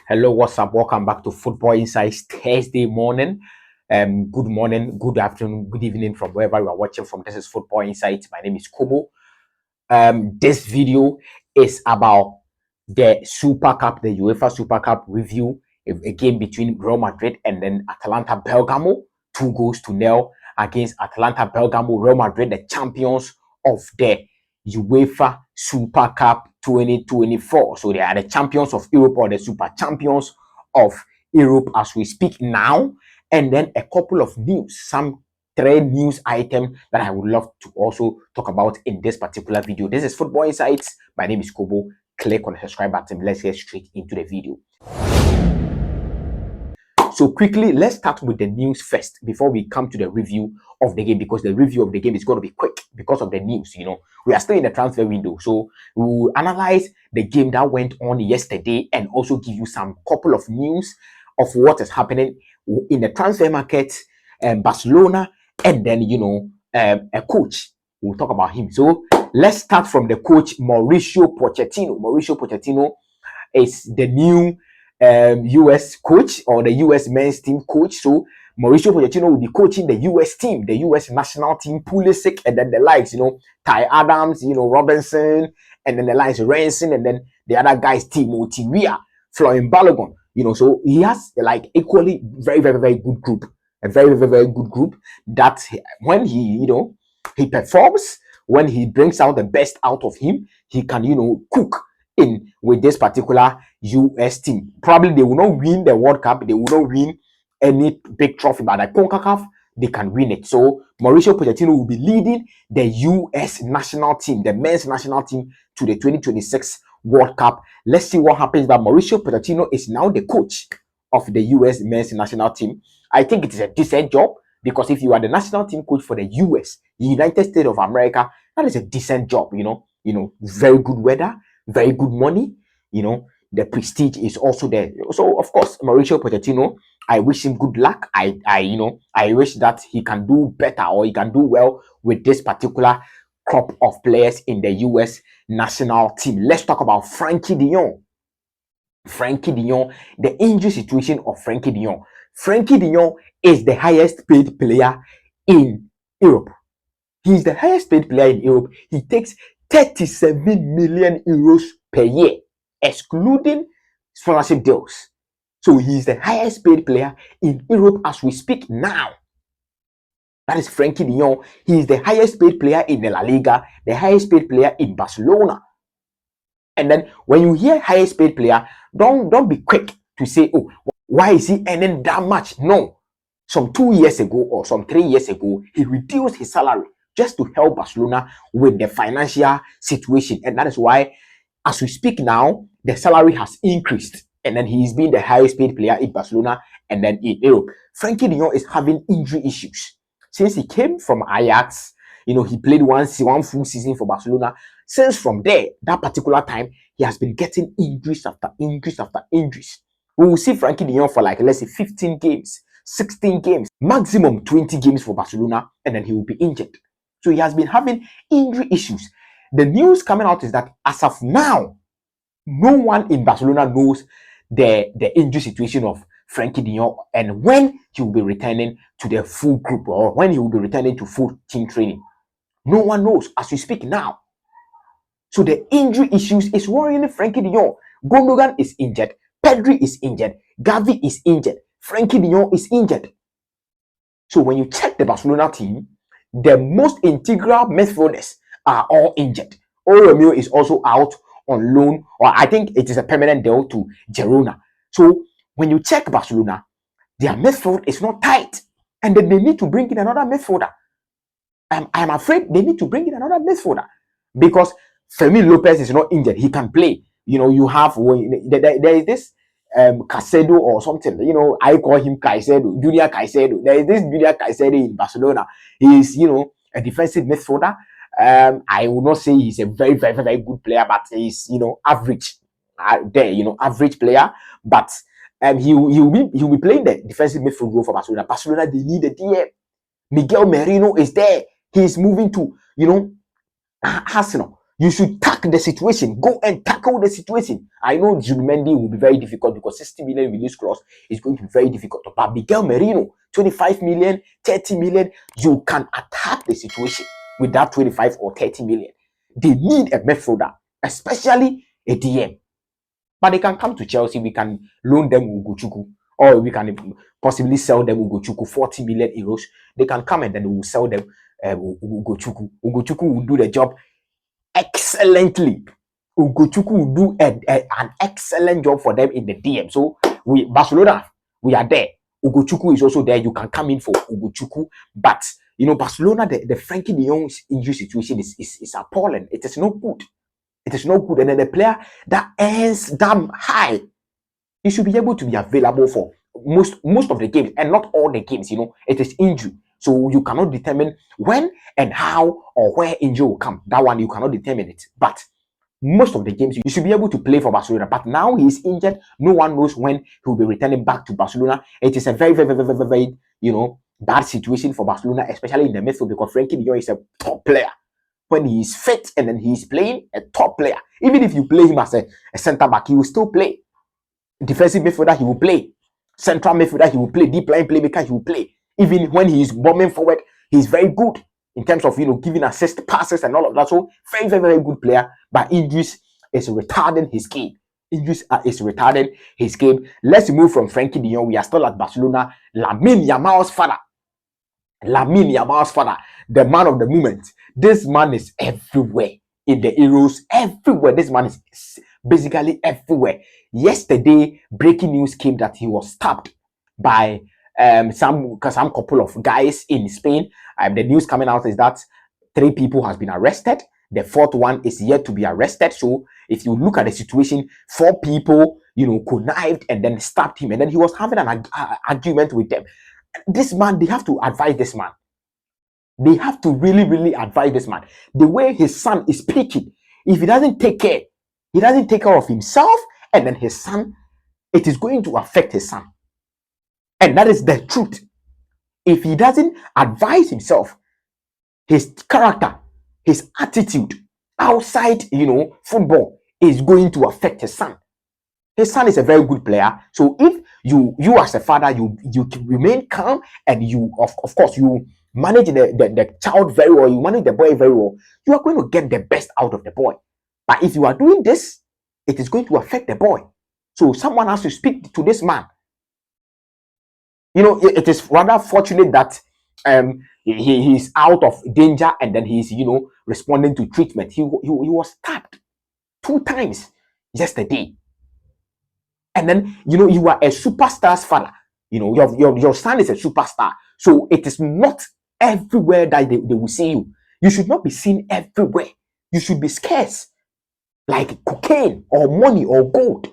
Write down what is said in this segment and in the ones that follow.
Hello, what's up? Welcome back to Football Insights Thursday morning. Good morning, good afternoon, good evening from wherever you are watching from. This is Football Insights. My name is Kobo. This video is about the Super Cup, the UEFA Super Cup review, a game between Real Madrid and then Atalanta Bergamo, 2-0 against Atalanta Bergamo. Real Madrid, the champions of the UEFA Super Cup 2024. So they are the champions of Europe, or the super champions of Europe as we speak now. And then a couple of news, some 3 news items that I would love to also talk about in this particular video. This is Football Insights. My name is Kobo. Click on the subscribe button. Let's get straight into the video. So quickly, let's start with the news first before we come to the review of the game, because the review of the game is going to be quick because of the news. We are still in the transfer window, so we will analyze the game that went on yesterday and also give you some couple of news of what is happening in the transfer market, Barcelona, and then a coach. We'll talk about him. So let's start from the coach, Mauricio Pochettino. Mauricio Pochettino is the new US coach, or the US men's team coach. So Mauricio Pochettino will be coaching the US team, the US national team, Pulisic, and then the likes, Ty Adams, Robinson, and then the likes, Renson, and then the other guys, Timothy Weah, Florian Balogun. So he has like equally very, very, very good group, a very, very, very good group that when he, he performs, when he brings out the best out of him, he can, cook in with this particular US team. Probably they will not win the World Cup, they will not win any big trophy, but the CONCACAF, they can win it. So Mauricio Pochettino will be leading the US national team, the men's national team, to the 2026 World Cup. Let's see what happens. But Mauricio Pochettino is now the coach of the US men's national team. I think it is a decent job, because if you are the national team coach for the US, the United States of America, that is a decent job. Very good weather, very good money. The prestige is also there. So of course, Mauricio Pochettino, I wish him good luck. I wish that he can do better, or he can do well with this particular crop of players in the US national team. Let's talk about Frankie de Jong. Frankie de Jong, the injury situation of Frankie de Jong. Frankie de Jong is the highest paid player in Europe. He is the highest paid player in Europe. He takes 37 million euros per year, excluding sponsorship deals. So he is the highest paid player in Europe as we speak now. That is Frankie de Jong. He is the highest paid player in the La Liga, the highest paid player in Barcelona. And then when you hear highest paid player, don't be quick to say, oh, why is he earning that much? No. Some 2 years ago or some 3 years ago, he reduced his salary just to help Barcelona with the financial situation. And that is why, as we speak now, the salary has increased. And then he is being the highest paid player in Barcelona and then in Europe. Frankie de Jong is having injury issues. Since he came from Ajax, he played one full season for Barcelona. Since from there, that particular time, he has been getting injuries after injuries after injuries. We will see Frankie de Jong for like, let's say 15 games, 16 games, maximum 20 games for Barcelona, and then he will be injured. So he has been having injury issues. The news coming out is that as of now, no one in Barcelona knows the injury situation of Frankie de Jong and when he will be returning to the full group, or when he will be returning to full team training. No one knows as we speak now. So the injury issues is worrying Frankie de Jong. Gundogan is injured. Pedri is injured. Gavi is injured. Frankie de Jong is injured. So when you check the Barcelona team, the most integral midfielders are all injured. Romeo is also out on loan, or I think it is a permanent deal to Girona. So when you check Barcelona, their midfield is not tight, and then they need to bring in another midfielder. I'm afraid they need to bring in another midfielder, because Fermin Lopez is not injured. He can play. You have there is this Caicedo or something. I call him Caicedo, Junior Caicedo. There is this Junior Caicedo in Barcelona. He is, a defensive midfielder. I will not say he's a very, very, very good player, but he's, average. Average player. But he will be playing the defensive midfield role for Barcelona. Barcelona, they need a DM. Miguel Merino is there. He's moving to, Arsenal. You should tackle the situation. Go and tackle the situation. I know Zubimendi will be very difficult because 60 million release clause is going to be very difficult. But Miguel Merino, 25 million, 30 million, you can attack the situation with that 25 or 30 million. They need a midfielder, especially a DM. But they can come to Chelsea. We can loan them Ugochukwu, or we can possibly sell them Ugochukwu 40 million euros. They can come and then we will sell them Ugochukwu. Ugochukwu will do the job excellently. Ugochukwu will do an excellent job for them in the DM. So Barcelona, we are there. Ugochukwu is also there. You can come in for Ugochukwu, but you know, Barcelona, the Frankie de Jong's injury situation is appalling. It is not good. It is not good. And then the player that earns damn high, he should be able to be available for most of the games, and not all the games. You know, it is injury. So you cannot determine when and how or where injury will come. That one you cannot determine it. But most of the games you should be able to play for Barcelona. But now he is injured. No one knows when he will be returning back to Barcelona. It is a very, very, very, very, very, you know, bad situation for Barcelona, especially in the midfield, because Frankie de Jong is a top player. When he is fit and then he is playing, a top player. Even if you play him as a center back, he will still play. Defensive midfielder, he will play. Central midfielder, he will play. Deep line playmaker, he will play. Even when he is bombing forward, he's very good in terms of, you know, giving assist passes and all of that. So very, very, very good player. But injuries is retarding his game. Injuries is retarding his game. Let's move from Frankie de Jong. We are still at Barcelona. Lamine Yamal's father. Lamine Yamal's father, the man of the moment. This man is everywhere in the Euros. Everywhere. This man is basically everywhere. Yesterday, breaking news came that he was stabbed by some couple of guys in Spain. The news coming out is that 3 people has been arrested. The 4th one is yet to be arrested. So if you look at the situation, 4 people, you know, connived and then stabbed him, and then he was having an argument with them. This man, they have to advise this man. They have to really, really advise this man. The way his son is speaking, if he doesn't take care of himself and then his son, it is going to affect his son. And that is the truth. If he doesn't advise himself, his character, his attitude outside, you know, football is going to affect his son. His son is a very good player. So if you as a father, you remain calm and you, of course, you manage the child very well, you manage the boy very well, you are going to get the best out of the boy. But if you are doing this, it is going to affect the boy. So someone has to speak to this man. You know, it is rather fortunate that he is out of danger and then he's, you know, responding to treatment. He was stabbed 2 times yesterday. And then, you know, you are a superstar's father. You know, your son is a superstar. So it is not everywhere that they will see you. You should not be seen everywhere. You should be scarce, like cocaine or money or gold.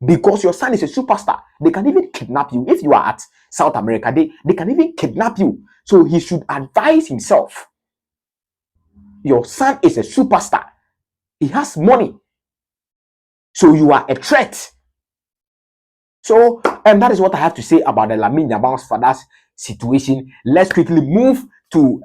Because your son is a superstar. They can even kidnap you. If you are at South America, they can even kidnap you. So he should advise himself. Your son is a superstar. He has money. So you are a threat. So, that is what I have to say about the Lamine Yamal's father's situation. Let's quickly move to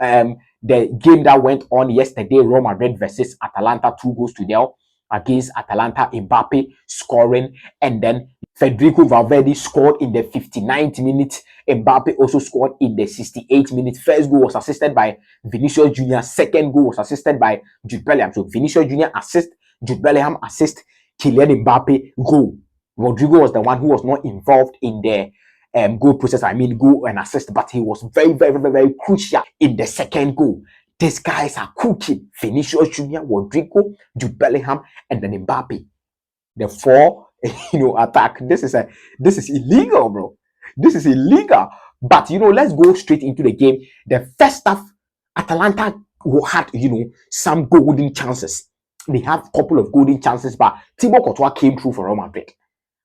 the game that went on yesterday. Real Madrid versus Atalanta, 2-0 against Atalanta. Mbappe scoring, and then Federico Valverde scored in the 59th minute. Mbappe also scored in the 68th minute. First goal was assisted by Vinicius Jr. Second goal was assisted by Jude Bellingham. So Vinicius Jr. assist, Jude Bellingham assist, Kylian Mbappe goal. Rodrigo was the one who was not involved in the goal process. I mean, goal and assist, but he was very, very, very, very crucial in the second goal. These guys are cooking. Vinicius Jr., Rodrigo, Jude Bellingham, and then Mbappe. The 4, you know, attack. This is illegal, bro. This is illegal. But you know, let's go straight into the game. The first half, Atalanta had, you know, some golden chances. They have a couple of golden chances, but Thibaut Courtois came through for Real Madrid.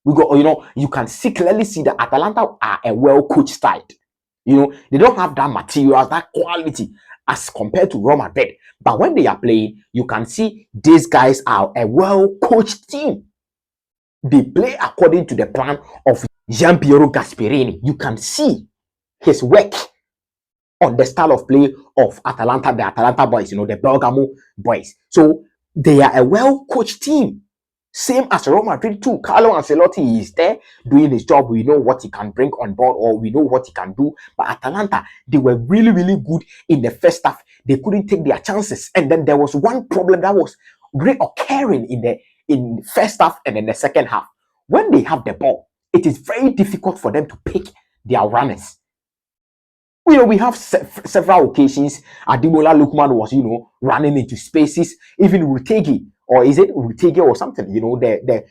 We got, you know, you can clearly see that Atalanta are a well-coached side. You know, they don't have that material, that quality as compared to Real Madrid. But when they are playing, you can see these guys are a well-coached team. They play according to the plan of Gianpiero Gasperini. You can see his work. on the style of play of Atalanta, the Atalanta boys, the Bergamo boys. So they are a well-coached team. Same as Real Madrid too. Carlo Ancelotti is there doing his job. We know what he can bring on board, or we know what he can do. But Atalanta, they were really, really good in the first half. They couldn't take their chances. And then there was one problem that was reoccurring in first half and in the second half. When they have the ball, it is very difficult for them to pick their runners. We have several occasions. Ademola Lookman was, running into spaces. Even Rutegi, or is it Rutegi or something? The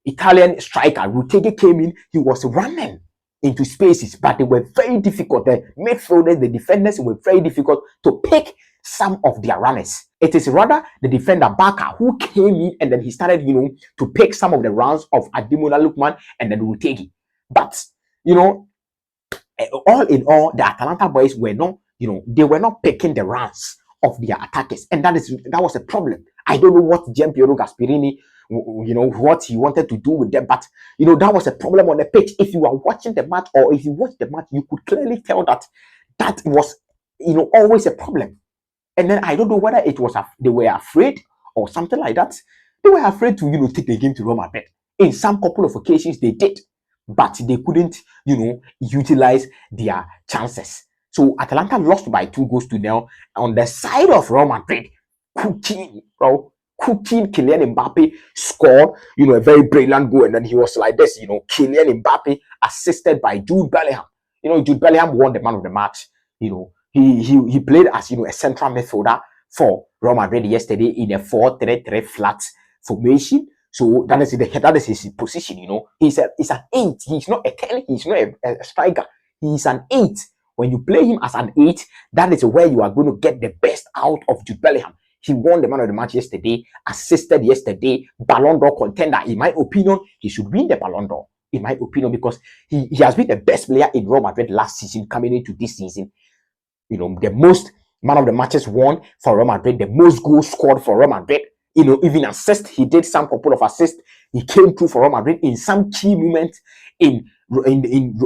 Italian striker Rutegi came in. He was running into spaces, but they were very difficult. The midfielders, the defenders were very difficult to pick some of their runners. It is rather the defender Baka who came in and then he started, to pick some of the runs of Ademola Lookman and then Rutegi. But all in all, the Atalanta boys were not, they were not picking the runs of their attackers, and that was a problem. I don't know what Gianpiero Gasperini, what he wanted to do with them, but that was a problem on the pitch. If you are watching the match, or if you watch the match, you could clearly tell that was, always a problem. And then I don't know whether it was they were afraid or something like that. They were afraid to, take the game to Roma Madrid. In some couple of occasions, they did, but they couldn't, utilize their chances. So Atalanta lost by 2-0 on the side of Real Madrid. Cooking Kylian Mbappe scored, a very brilliant goal, and then he was like this, Kylian Mbappe assisted by Jude Bellingham. Jude Bellingham won the man of the match. He played as, a central midfielder for Real Madrid yesterday in a 4-3-3 flat formation. So that is his position, He's an 8. He's not a 10. He's not a striker. He's an 8. When you play him as an 8, that is where you are going to get the best out of Jude Bellingham. He won the man of the match yesterday, assisted yesterday, Ballon d'Or contender. In my opinion, he should win the Ballon d'Or. In my opinion, because he has been the best player in Real Madrid last season, coming into this season. The most man of the matches won for Real Madrid, the most goals scored for Real Madrid. Even assist, he did some couple of assists. He came through for Real Madrid in some key moments in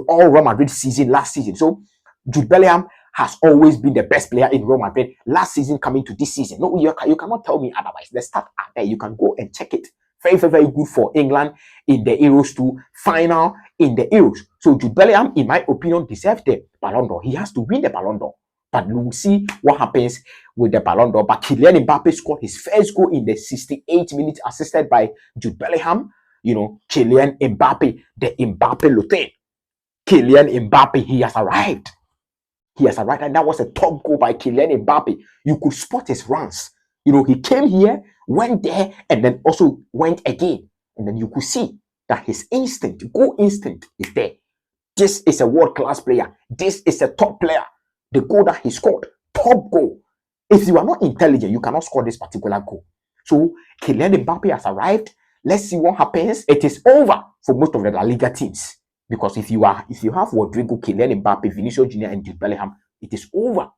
all Real Madrid season last season. So Jude Bellingham has always been the best player in Real Madrid last season coming to this season. No, you cannot tell me otherwise. The stats are there. You can go and check it. Very, very, very good for England in the Euros too. Final in the Euros. So Jude Bellingham, in my opinion, deserves the Ballon d'Or. He has to win the Ballon d'Or. But we'll see what happens with the Ballon d'Or. But Kylian Mbappe scored his first goal in the 68 minutes, assisted by Jude Bellingham. Kylian Mbappe, the Mbappe Lutin. Kylian Mbappe, he has arrived. He has arrived, and that was a top goal by Kylian Mbappe. You could spot his runs. He came here, went there, and then also went again. And then you could see that his goal instinct is there. This is a world-class player. This is a top player. The goal that he scored, top goal. If you are not intelligent, you cannot score this particular goal. So Kylian Mbappe has arrived. Let's see what happens. It is over for most of the La Liga teams, because if you have Rodrigo, Kylian Mbappe, Vinicius Junior, and Jude Bellingham, it is over.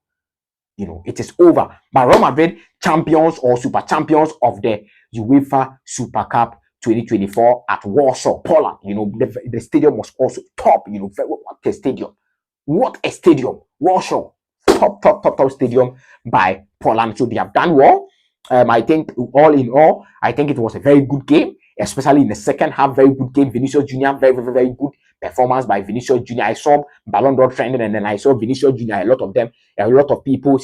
It is over. But Real Madrid, champions or super champions of the UEFA Super Cup 2024 at Warsaw, Poland. The stadium was also top. What a stadium! What a stadium! Warsaw, top stadium by Poland. So they have done well. I think all in all, I think it was a very good game, especially in the second half. Very good game. Vinicius Junior, very, very, very good performance by Vinicius Junior. I saw Ballon d'Or trending, and then I saw Vinicius Junior. A lot of people,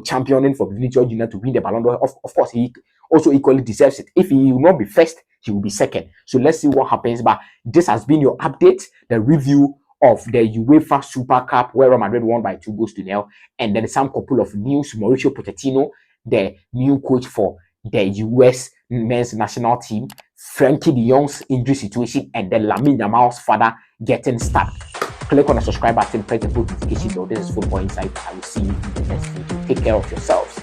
championing for Vinicius Junior to win the Ballon d'Or. Of course, he also equally deserves it. If he will not be first, he will be second. So let's see what happens. But this has been your update, the review of the UEFA Super Cup, where Real Madrid won by 2-0, and then some couple of news. Mauricio Pochettino, the new coach for the US men's national team, Frankie de Jong's injury situation, and then Lamine Yamal's father getting stuck. Click on the subscribe button, press the notification bell. This is Football Insight. I will see you in the next video. Take care of yourselves.